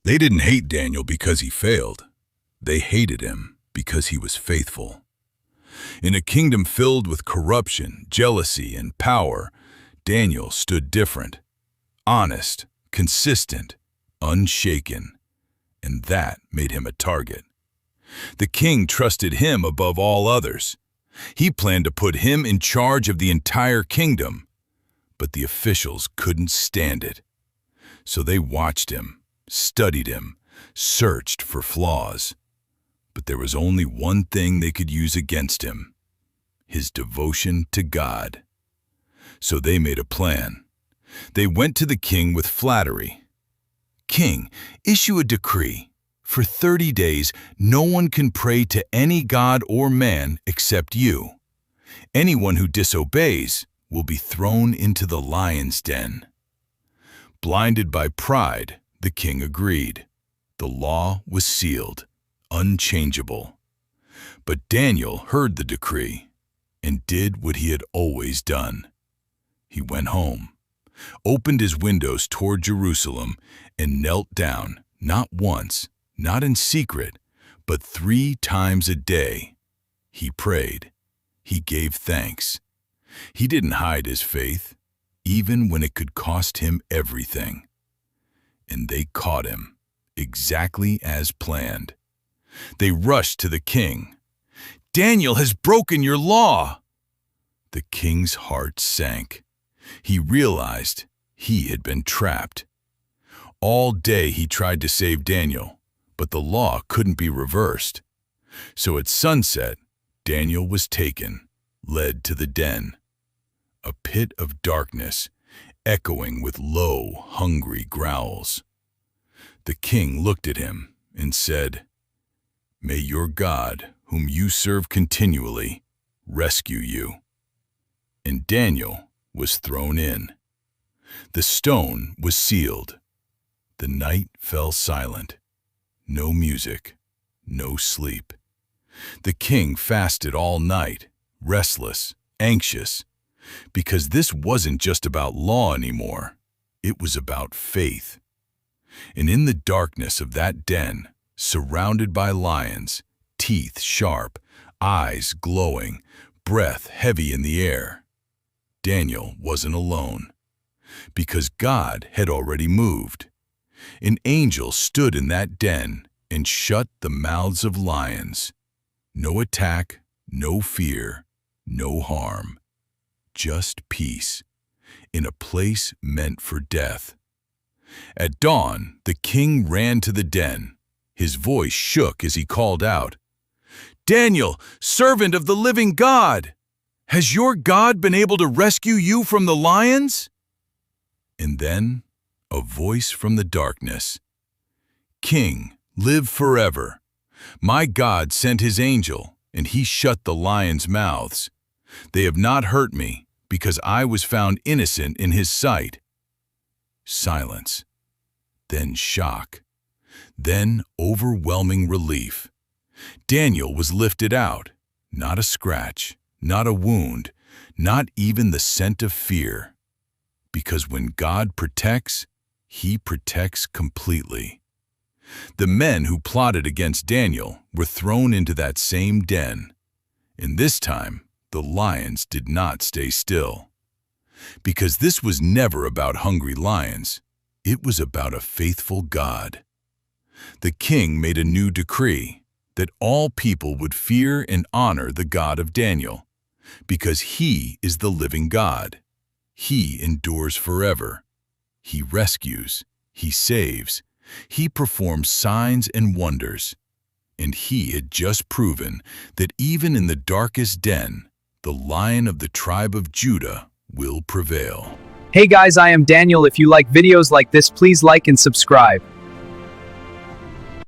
They didn't hate Daniel because he failed. They hated him because he was faithful. In a kingdom filled with corruption, jealousy, and power, Daniel stood different, honest, consistent, unshaken, and that made him a target. The king trusted him above all others. He planned to put him in charge of the entire kingdom, but the officials couldn't stand it. So they watched him, studied him, searched for flaws. But there was only one thing they could use against him: his devotion to God. So they made a plan. They went to the king with flattery. "King, issue a decree. For 30 days, no one can pray to any god or man except you. Anyone who disobeys will be thrown into the lion's den." Blinded by pride, the king agreed. The law was sealed, unchangeable. But Daniel heard the decree and did what he had always done. He went home, opened his windows toward Jerusalem, and knelt down, not once, not in secret, but 3 times a day. He prayed. He gave thanks. He didn't hide his faith, even when it could cost him everything. And they caught him, exactly as planned. They rushed to the king. "Daniel has broken your law!" The king's heart sank. He realized he had been trapped. All day he tried to save Daniel, but the law couldn't be reversed. So at sunset, Daniel was taken, led to the den, a pit of darkness, echoing with low, hungry growls. The king looked at him and said, "May your God, whom you serve continually, rescue you." And Daniel was thrown in. The stone was sealed. The night fell silent. No music, no sleep. The king fasted all night, restless, anxious, because this wasn't just about law anymore. It was about faith. And in the darkness of that den, surrounded by lions, teeth sharp, eyes glowing, breath heavy in the air, Daniel wasn't alone, because God had already moved. An angel stood in that den and shut the mouths of lions. No attack, no fear, no harm. Just peace, in a place meant for death. At dawn, the king ran to the den. His voice shook as he called out, "Daniel, servant of the living God, has your God been able to rescue you from the lions?" And then, a voice from the darkness, "King, live forever. My God sent his angel, and he shut the lions' mouths. They have not hurt me, because I was found innocent in his sight." Silence. Then shock. Then overwhelming relief. Daniel was lifted out. Not a scratch, not a wound, not even the scent of fear. Because when God protects, he protects completely. The men who plotted against Daniel were thrown into that same den. And this time, the lions did not stay still. Because this was never about hungry lions. It was about a faithful God. The king made a new decree that all people would fear and honor the God of Daniel, because he is the living God. He endures forever. He rescues. He saves. He performs signs and wonders. And he had just proven that even in the darkest den, the Lion of the tribe of Judah will prevail. Hey guys, I am Daniel. If you like videos like this, please like and subscribe.